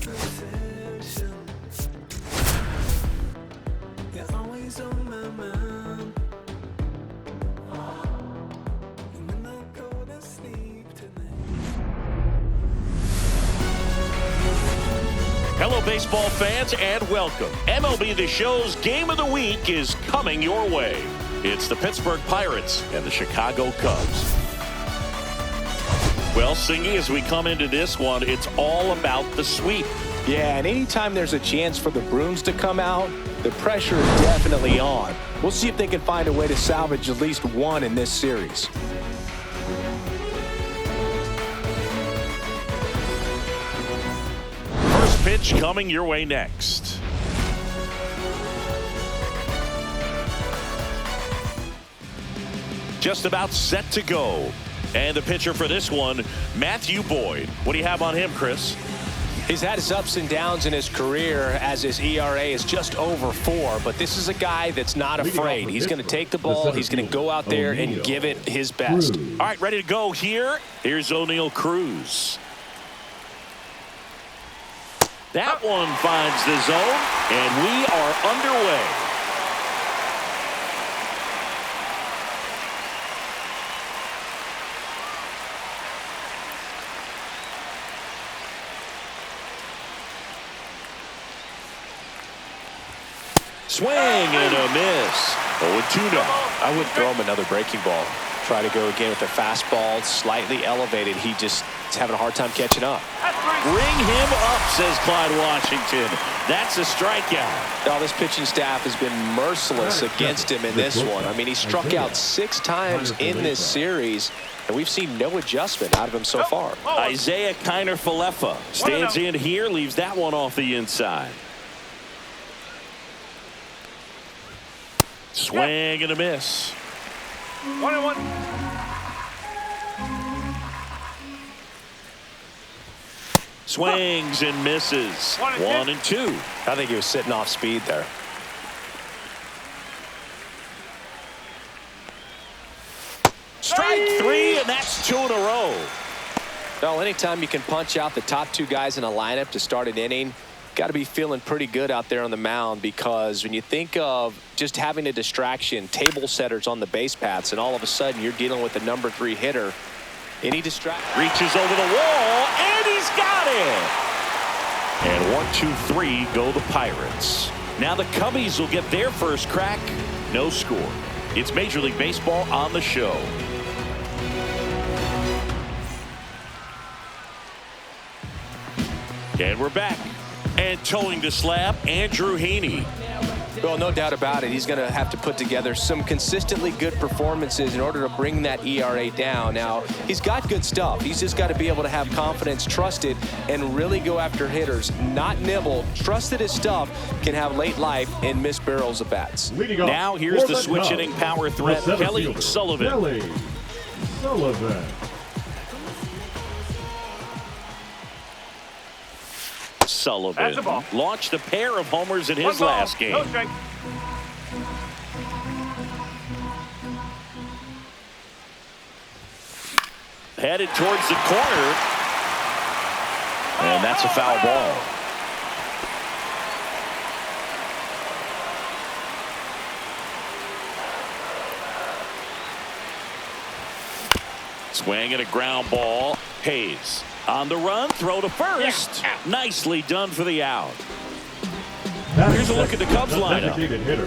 Hello, baseball fans, and welcome. MLB The Show's Game of the Week is coming your way. It's the Pittsburgh Pirates and the Chicago Cubs. Well, Singy, as we come into this one, it's all about the sweep. Yeah, and anytime there's a chance for the Bruins to come out, the pressure is definitely on. We'll see if they can find a way to salvage at least one in this series. First pitch coming your way next. Just about set to go. And the pitcher for this one, Matthew Boyd. What do you have on him, Chris? He's had his ups and downs in his career as his ERA is just over 4. But this is a guy that's not afraid. He's going to take the ball. He's going to go out there and give it his best. All right, ready to go here. Here's O'Neal Cruz. That one finds the zone, and we are underway. Swing and a miss. 0-2 now. I would throw him another breaking ball. Try to go again with the fastball slightly elevated. He just is having a hard time catching up. Bring him up, says Clyde Washington. That's a strikeout. Now, this pitching staff has been merciless against him in this one. I mean, he struck out 6 times in this series, and we've seen no adjustment out of him so far. Isaiah Kiner-Falefa stands in here, leaves that one off the inside. Swing and a miss. 1-1. Swings and misses. 1-2. I think he was sitting off speed there. Strike 3, and that's 2 in a row. Well, anytime you can punch out the top 2 guys in a lineup to start an inning, got to be feeling pretty good out there on the mound, because when you think of just having a distraction, table setters on the base paths, and all of a sudden you're dealing with the number 3 hitter, any distraction reaches over the wall, and he's got it. And 1, 2, 3 go the Pirates. Now the Cubbies will get their first crack. No score. It's Major League Baseball on the show. And we're back. And towing the slab, Andrew Heaney. Well, no doubt about it. He's going to have to put together some consistently good performances in order to bring that ERA down. Now, he's got good stuff. He's just got to be able to have confidence, trust it, and really go after hitters, not nibble. Trust that his stuff can have late life and miss barrels of bats. Now here's the switch hitting power threat, Kelly Sullivan. Kelly Sullivan. Sullivan launched a pair of homers in his last game. No strike. Headed towards the corner, and that's a foul ball. Swing and a ground ball. Hayes on the run, throw to first. Nicely done for the out. Here's a look at the Cubs lineup.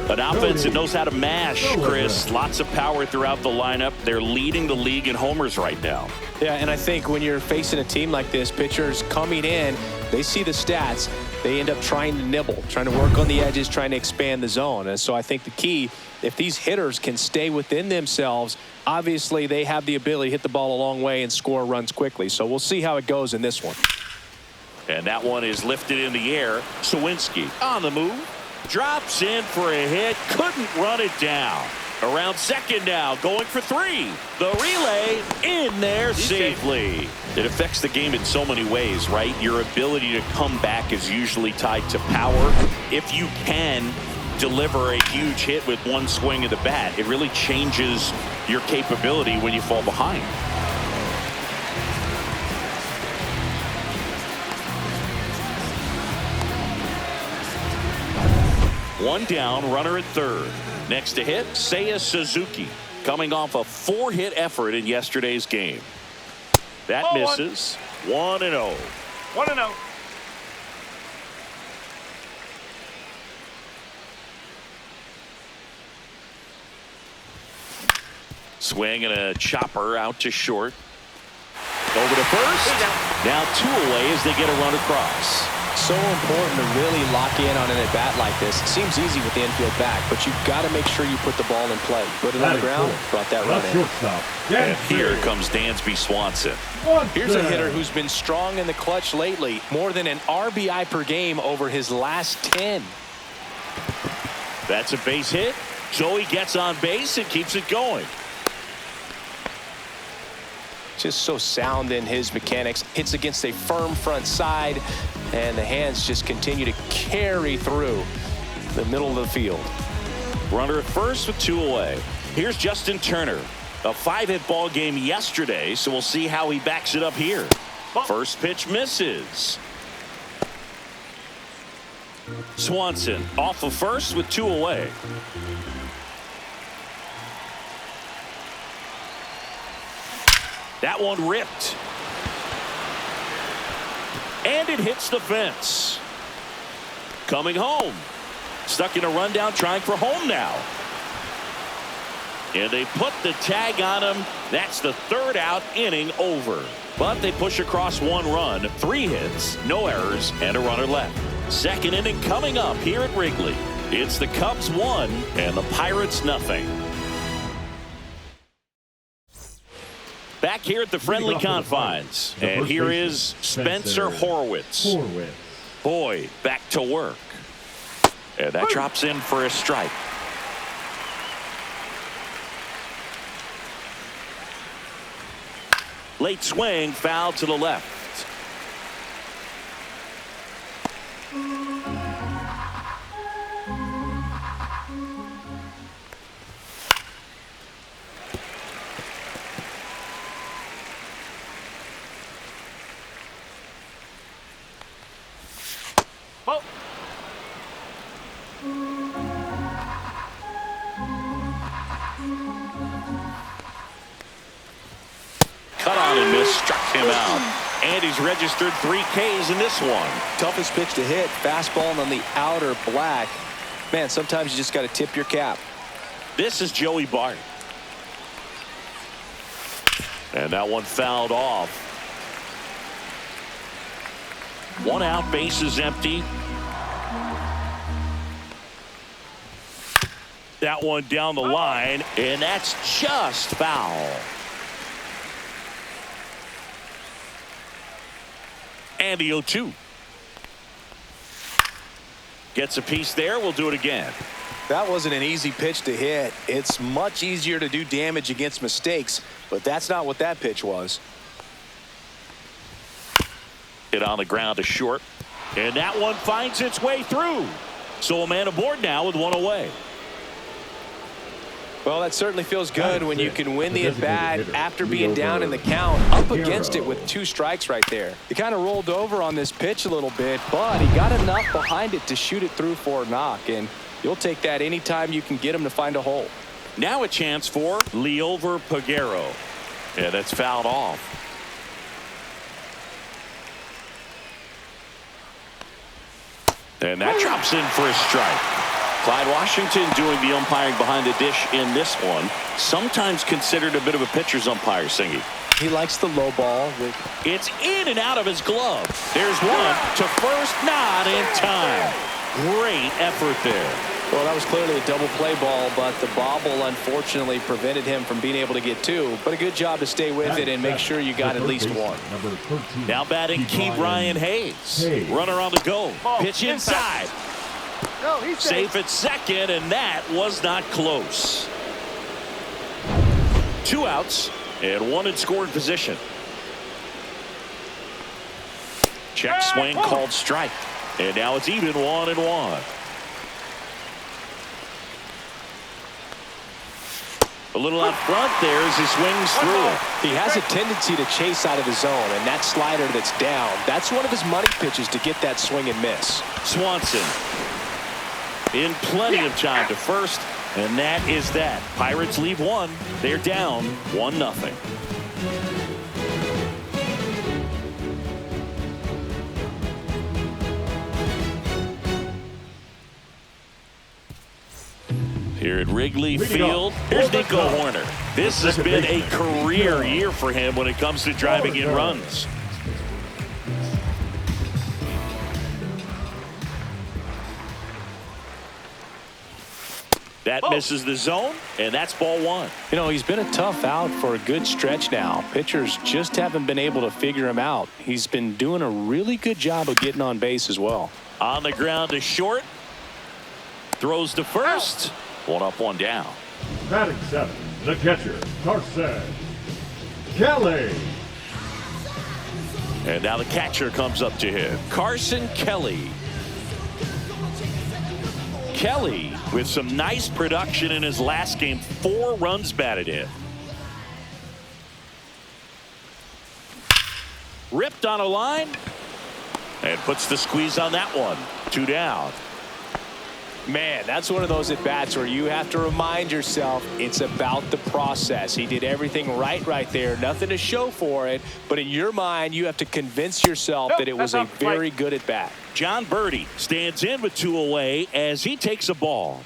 An offense that knows how to mash, Chris. Lots of power throughout the lineup. They're leading the league in homers right now. Yeah, and I think when you're facing a team like this, pitchers coming in, they see the stats. They end up trying to nibble, trying to work on the edges, trying to expand the zone. And so I think the key, if these hitters can stay within themselves, obviously they have the ability to hit the ball a long way and score runs quickly. So we'll see how it goes in this one. And that one is lifted in the air. Sawinski on the move. Drops in for a hit. Couldn't run it down. Around second now. Going for 3. The relay in there safely. It affects the game in so many ways, right? Your ability to come back is usually tied to power. If you can deliver a huge hit with one swing of the bat, it really changes your capability when you fall behind. One down, runner at third. Next to hit, Seiya Suzuki, coming off a 4-hit effort in yesterday's game. That misses. 1-0. 1-0. Swing and a chopper out to short. Over to first. Now 2 away as they get a run across. So important to really lock in on an at-bat like this. It seems easy with the infield back, but you've got to make sure you put the ball in play. Put it on the ground, brought that run in. And here comes Dansby Swanson. Here's a hitter who's been strong in the clutch lately. More than an RBI per game over his last 10. That's a base hit. Joey gets on base and keeps it going. Just so sound in his mechanics. Hits against a firm front side, and the hands just continue to carry through the middle of the field. Runner at first with 2 away. Here's Justin Turner. A 5-hit ball game yesterday, so we'll see how he backs it up here. First pitch misses. Swanson off of first with 2 away. That one ripped. And it hits the fence. Coming home. Stuck in a rundown, trying for home now. And they put the tag on him. That's the 3rd out, inning over. But they push across 1 run, 3 hits, no errors, and a runner left. 2nd inning coming up here at Wrigley. It's the Cubs 1 and the Pirates nothing. Back here at the friendly confines. And here is Spencer Horwitz. Boy, back to work. And that drops in for a strike. Late swing, foul to the left. Cut on and miss, struck him out. And he's registered 3 Ks in this one. Toughest pitch to hit, fastball on the outer black. Man, sometimes you just got to tip your cap. This is Joey Bart. And that one fouled off. 1 out, base is empty. That one down the line, and that's just foul. And the 0-2. Gets a piece there. We'll do it again. That wasn't an easy pitch to hit. It's much easier to do damage against mistakes, but that's not what that pitch was. Hit on the ground to short. And that one finds its way through. So a man aboard now with 1 away. Well, that certainly feels good when you can win the at-bat after being down in the count, up against it with 2 strikes right there. He kind of rolled over on this pitch a little bit, but he got enough behind it to shoot it through for a knock, and you'll take that anytime you can get him to find a hole. Now a chance for Liover Peguero. Yeah, that's fouled off. And that drops in for a strike. Clyde Washington doing the umpiring behind the dish in this one. Sometimes considered a bit of a pitcher's umpire, Singy. He likes the low ball. It's in and out of his glove. There's one to first, not in time. Great effort there. Well, that was clearly a double play ball, but the bobble unfortunately prevented him from being able to get 2. But a good job to stay with it and make sure you got at least 1. Now batting Key Brian Hayes. Runner on the go. Pitch inside. No, he's safe at second, and that was not close. 2 outs and 1 in scoring position. Check swing called strike. And now it's even 1-1. A little out front there as he swings through it. He has a tendency to chase out of his zone, and that slider that's down, that's one of his money pitches to get that swing and miss. Swanson. in plenty of time to first, and that is that. Pirates leave one. They're down 1-0. Here at Wrigley Field, here's Nico Horner. This has been a career year for him when it comes to driving in runs. That misses the zone, and that's ball one. You know, he's been a tough out for a good stretch now. Pitchers just haven't been able to figure him out. He's been doing a really good job of getting on base as well. On the ground to short. Throws to first. One up, one down. Batting 7, the catcher, Carson Kelly. And now the catcher comes up to him. Carson Kelly. Kelly with some nice production in his last game. 4 runs batted in. Ripped on a line. And puts the squeeze on that one. 2 down. Man, that's one of those at-bats where you have to remind yourself it's about the process. He did everything right there. Nothing to show for it. But in your mind, you have to convince yourself that it was a very good at-bat. John Birdie stands in with 2 away as he takes a ball.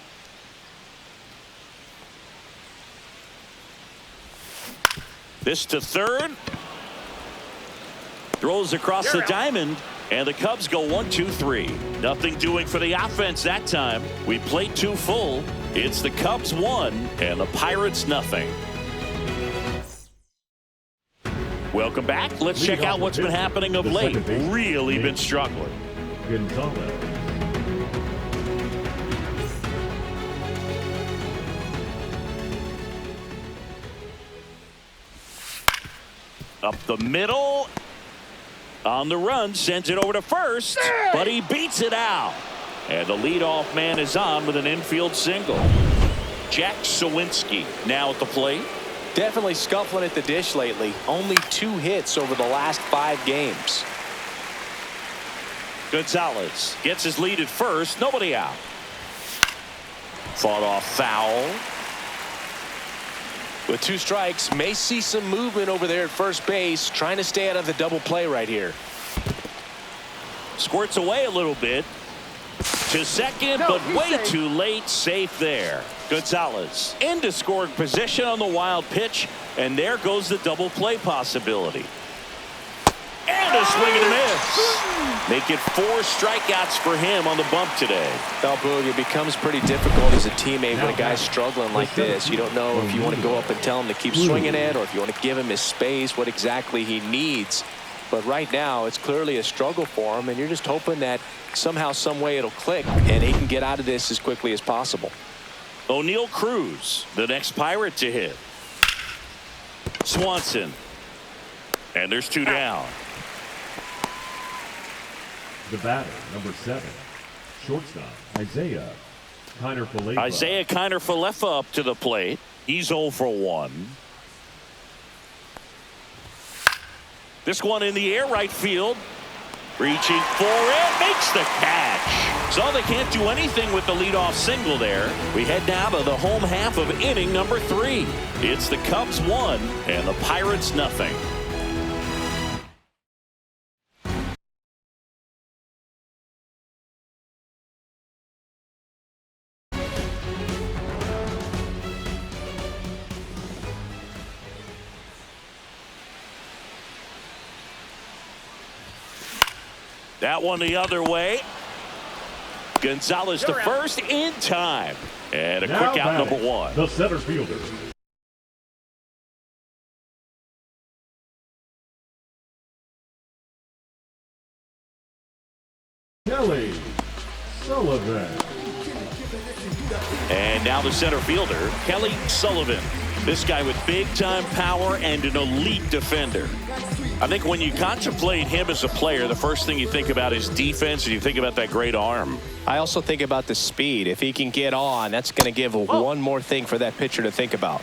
This to third. Throws across the diamond. And the Cubs go 1-2-3. Nothing doing for the offense that time. We played 2 full. It's the Cubs 1 and the Pirates nothing. Welcome back. Let's check out what's been happening of late. Really been struggling. Gonzalez. Up the middle. On the run, sends it over to first, but he beats it out. And the leadoff man is on with an infield single. Jack Sawinski now at the plate. Definitely scuffling at the dish lately. Only 2 hits over the last 5 games. Gonzalez gets his lead at first. Nobody out. Fought off foul. With 2 strikes, may see some movement over there at first base, trying to stay out of the double play right here. Squirts away a little bit to second, but way too late. Safe there. Gonzalez into scoring position on the wild pitch, and there goes the double play possibility. And a swing and a miss. Make it 4 strikeouts for him on the bump today. Well, Boog, it becomes pretty difficult as a teammate when a guy's struggling like this. You don't know if you want to go up and tell him to keep swinging it or if you want to give him his space, what exactly he needs. But right now, it's clearly a struggle for him, and you're just hoping that somehow, some way it'll click and he can get out of this as quickly as possible. O'Neal Cruz, the next Pirate to hit. Swanson. And there's 2 down. The batter, number 7, shortstop, Isaiah Kiner-Falefa. Isaiah Kiner-Falefa up to the plate. He's 0 for 1. This one in the air, right field. Reaching for it, makes the catch. So they can't do anything with the leadoff single there. We head now to the home half of inning number 3. It's the Cubs 1 and the Pirates nothing. That one the other way. Gonzalez to first in time. And a quick out, number 1. The center fielder. Kelly Sullivan. And now the center fielder, Kelly Sullivan. This guy with big-time power and an elite defender. I think when you contemplate him as a player, the first thing you think about is defense, and you think about that great arm. I also think about the speed. If he can get on, that's going to give one more thing for that pitcher to think about.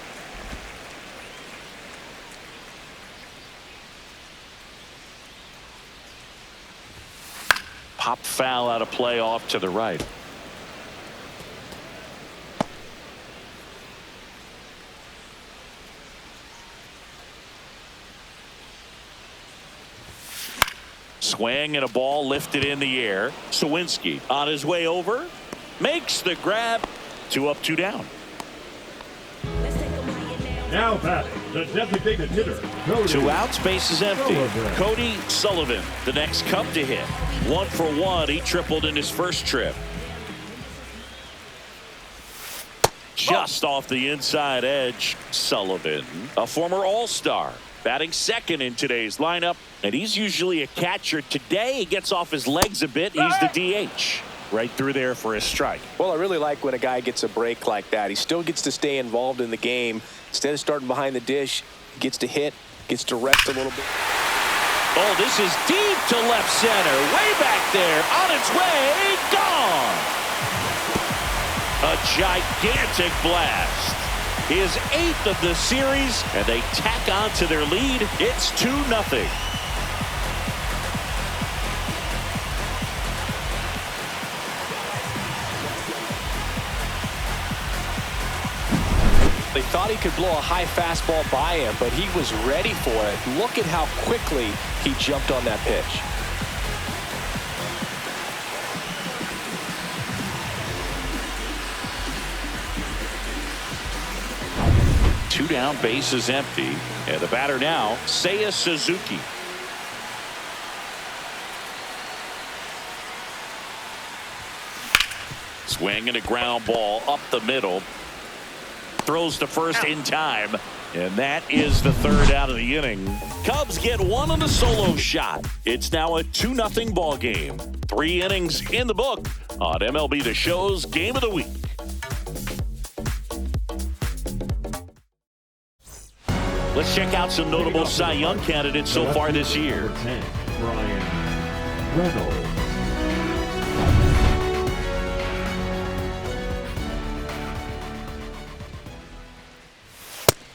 Pop foul out of play off to the right. Swing and a ball lifted in the air. Sawinski on his way over. Makes the grab. 2 up, 2 down. Now batting, the designated hitter, Cody 2 outs, base is empty. Sullivan. Cody Sullivan, the next Cub to hit. 1 for 1. He tripled in his first trip. Just off the inside edge. Sullivan, a former All-Star, batting second in today's lineup, and he's usually a catcher. Today he gets off his legs a bit. He's the DH. Right through there for a strike. Well, I really like when a guy gets a break like that. He still gets to stay involved in the game. Instead of starting behind the dish, he gets to hit, gets to rest a little bit. Oh, this is deep to left center. Way back there. On its way. Gone. A gigantic blast. His 8th of the series, and they tack on to their lead. It's 2-0. They thought he could blow a high fastball by him, but he was ready for it. Look at how quickly he jumped on that pitch. Two down, base is empty. And the batter now, Seiya Suzuki. Swing and a ground ball up the middle. Throws to first in time. And that is the 3rd out of the inning. Cubs get 1 on the solo shot. It's now a 2-0 ball game. 3 innings in the book on MLB The Show's Game of the Week. Let's check out some notable Cy Young candidates so far this year. Number 10, Brian Reynolds.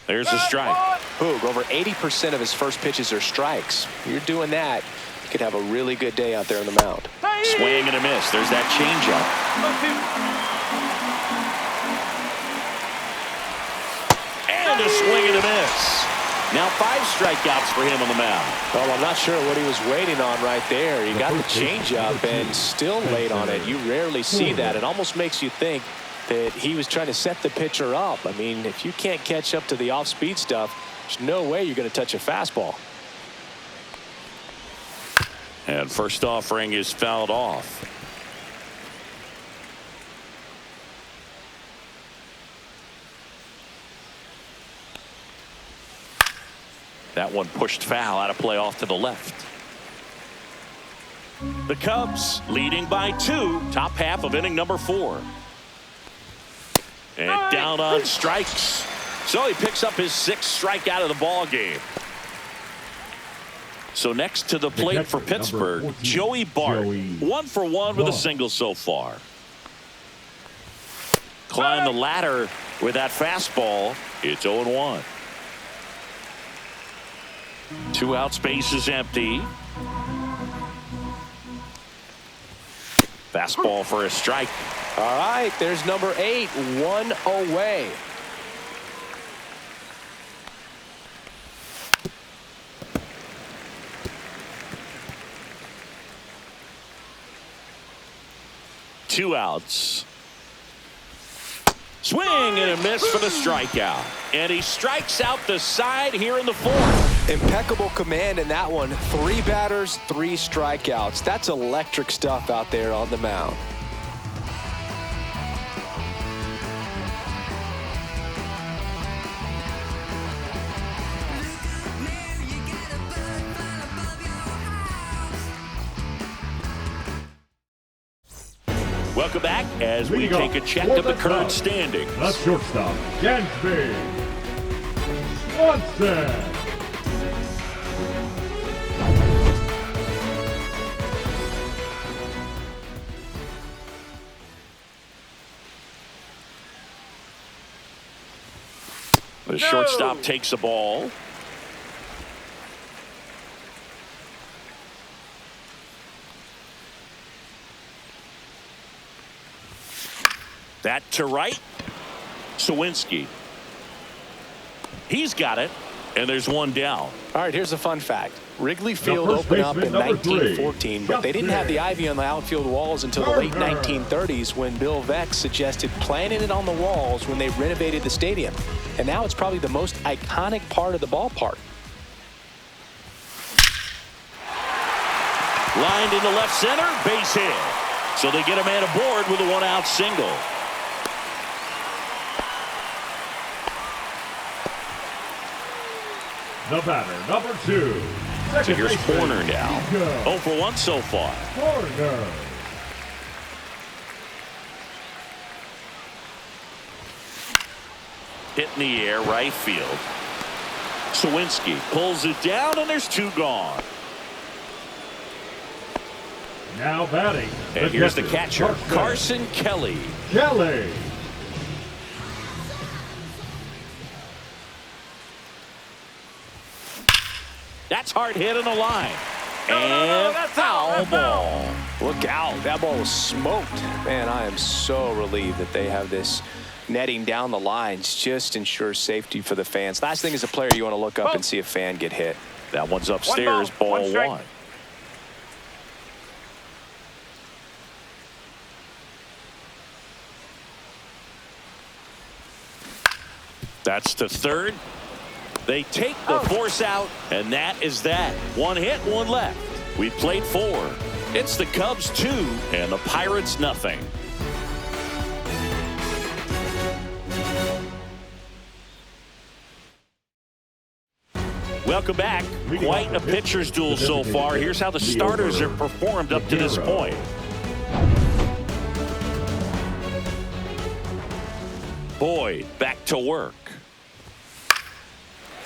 There's a strike. Boog, over 80% of his first pitches are strikes. You're doing that, you could have a really good day out there on the mound. Swing and a miss. There's that changeup. And a swing and a miss. Now 5 strikeouts for him on the mound. Well, I'm not sure what he was waiting on right there. He got the changeup and still late on it. You rarely see that. It almost makes you think that he was trying to set the pitcher up. I mean, if you can't catch up to the off-speed stuff, there's no way you're going to touch a fastball. And first offering is fouled off. That one pushed foul, out of play off to the left. The Cubs leading by 2, top half of inning number 4. And down on strikes. So he picks up his 6th strikeout of the ball game. So next to the plate for Pittsburgh, 14, Joey Bart. 1 for 1 with a single so far. Climb the ladder with that fastball. It's 0-1. 2 outs, base is empty. Fastball for a strike. All right, there's number 8, 1 away. Two outs. Swing and a miss for the strikeout. And he strikes out the side here in the 4th. Impeccable command in that one. 3 batters, 3 strikeouts. That's electric stuff out there on the mound. Welcome back as we take a check of the current standings. The shortstop, Gansby Swanson. The shortstop takes a ball. That to right. Sawinski. He's got it. And there's one down. All right, here's a fun fact. Wrigley Field first opened up baseman, in number 1914, but they didn't have the Captain ivy on the outfield walls until the late Turner. 1930s when Bill Veeck suggested planting it on the walls when they renovated the stadium. And now it's probably the most iconic part of the ballpark. Lined into left center, base hit. So they get a man aboard with a one-out single. The batter, number 2. So here's Horner now. 0 for 1 so far. Horner. Hit in the air, right field. Sawinski pulls it down, and there's 2 gone. Now batting. And here's the catcher, Carson Kelly. Kelly. That's hard hit in the line. And foul ball. Look out. That ball was smoked. Man, I am so relieved that they have this netting down the lines. Just ensures safety for the fans. Last thing as a player, you want to look up and see a fan get hit. That one's upstairs, ball 1. That's to third. They take the force out, and that is that. 1 hit, 1 left. We played 4. It's the Cubs 2 and the Pirates nothing. Welcome back. Quite a pitcher's duel so far. Here's how the starters have performed up to this point. Boyd back to work.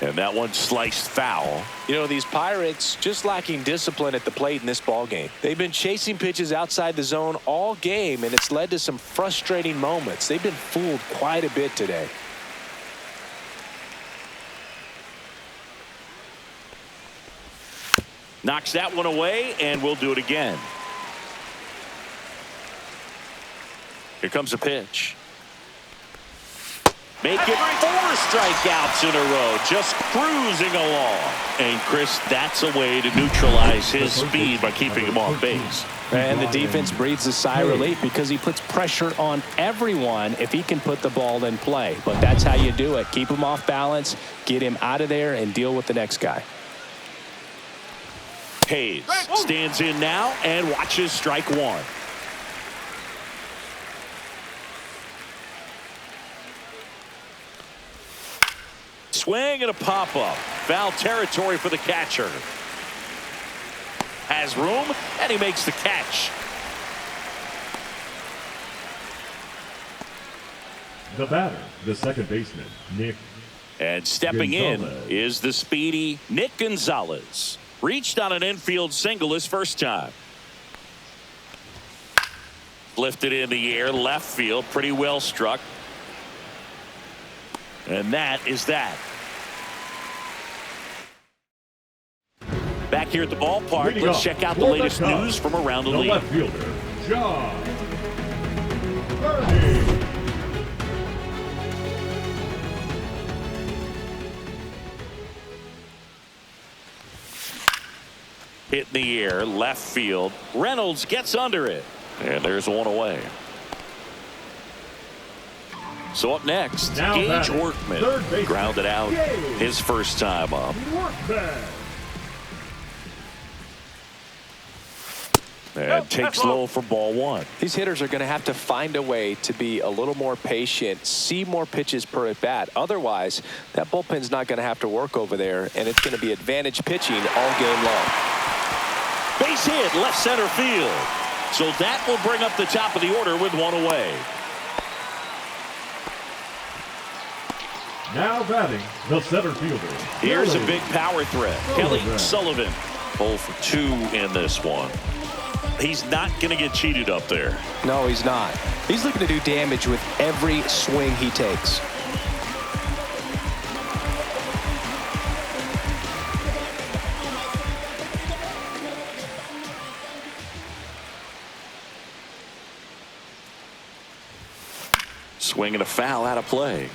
And that one sliced foul. You know, these Pirates just lacking discipline at the plate in this ball game. They've been chasing pitches outside the zone all game, and it's led to some frustrating moments. They've been fooled quite a bit today. Knocks that one away, and we'll do it again. Here comes a pitch. Make it 4 strikeouts in a row, just cruising along. And Chris, that's a way to neutralize his speed by keeping him off base. And the defense breathes a sigh of relief because he puts pressure on everyone if he can put the ball in play. But that's how you do it. Keep him off balance, get him out of there, and deal with the next guy. Hayes stands in now and watches strike 1. Swing and a pop-up. Foul territory for the catcher. Has room, and he makes the catch. The batter, the second baseman, Nick. And stepping Gonzalez. in is the speedy Nick Gonzalez. Reached on an infield single his first time. Lifted in the air, left field, pretty well struck. And that is that. Back here at the ballpark, Leading let's off check out the for latest Cubs, news from around the the league. left fielder, John Bernie. Hit in the air, left field. Reynolds gets under it. And there's one away. So up next, Now Gage batting, Workman third baseman, grounded out Gage. his first time up. Workman. And takes low for ball 1. These hitters are going to have to find a way to be a little more patient, see more pitches per at bat. Otherwise, that bullpen's not going to have to work over there, and it's going to be advantage pitching all game long. Base hit, left center field. So that will bring up the top of the order with one away. Now batting, the center fielder. Here's a Kelly. big power threat. Kelly Sullivan. 0 for 2 in this one. He's not going to get cheated up there. No, he's not. He's looking to do damage with every swing he takes. Swing and a foul out of play.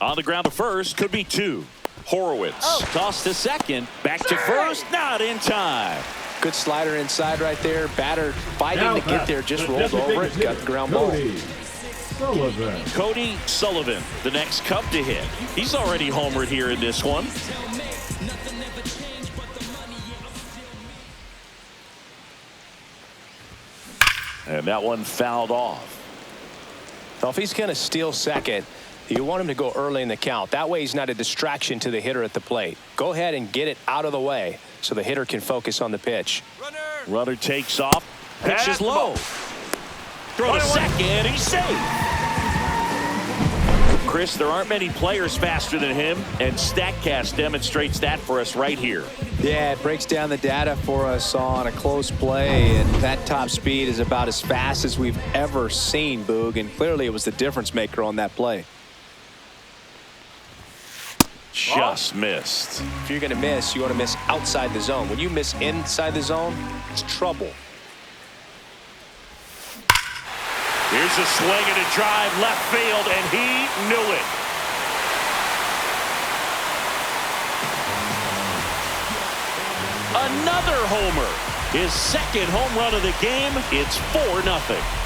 On the ground to first, could be two. Horowitz tossed to second, back to first, not in time. Good slider inside right there. Batter fighting to get there, just rolled over it, got the ground ball. Cody Sullivan, the next Cub to hit. He's already homered here in this one. And that one fouled off. Well, if he's going to steal second, you want him to go early in the count. That way he's not a distraction to the hitter at the plate. Go ahead and get it out of the way so the hitter can focus on the pitch. Runner takes off. Pitch is low. Throw to second. He's safe. Chris, there aren't many players faster than him, and StatCast demonstrates that for us right here. Yeah, it breaks down the data for us on a close play, and that top speed is about as fast as we've ever seen, Boog, and clearly it was the difference maker on that play. Just missed. If you're going to miss, you want to miss outside the zone. When you miss inside the zone, it's trouble. Here's a swing and a drive left field, and he knew it. Another homer. His second home run of the game. It's 4-0.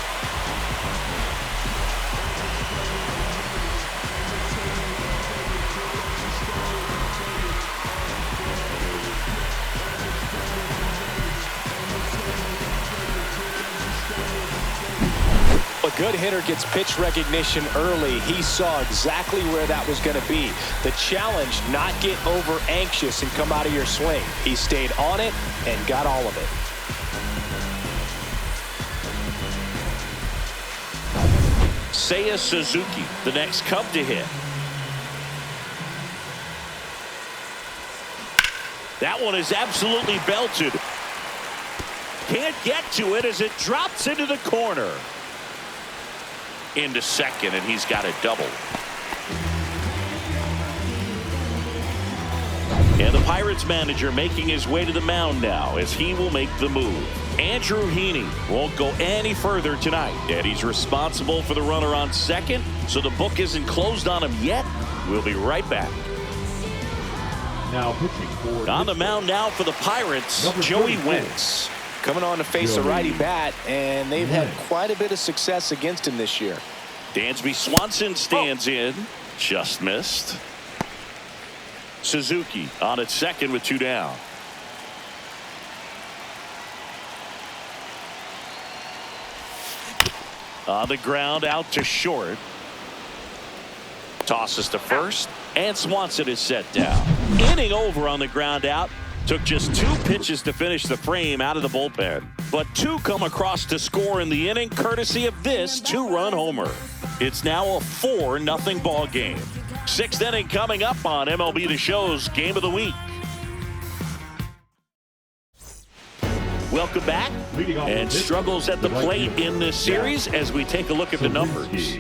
A good hitter gets pitch recognition early. He saw exactly where that was going to be. The challenge, not get over anxious and come out of your swing. He stayed on it and got all of it. Seiya Suzuki, the next Cub to hit. That one is absolutely belted. Can't get to it as it drops into the corner. Into second, and he's got a double. And the Pirates manager making his way to the mound now as he will make the move. Andrew Heaney won't go any further tonight, and he's responsible for the runner on second, so the book isn't closed on him yet. We'll be right back. Now pitching for on the mound now for the Pirates, Joey Wentz. Coming on to face a righty bat, and they've had quite a bit of success against him this year. Dansby Swanson stands in. Just missed. Suzuki on at second with two down. On the ground out to short. Tosses to first, and Swanson is set down. Inning over on the ground out. Took just 2 pitches to finish the frame out of the bullpen. But 2 come across to score in the inning, courtesy of this 2-run homer. It's now a 4-0 ball game. 6th inning coming up on MLB The Show's Game of the Week. Welcome back. And struggles at the plate in this series as we take a look at the numbers.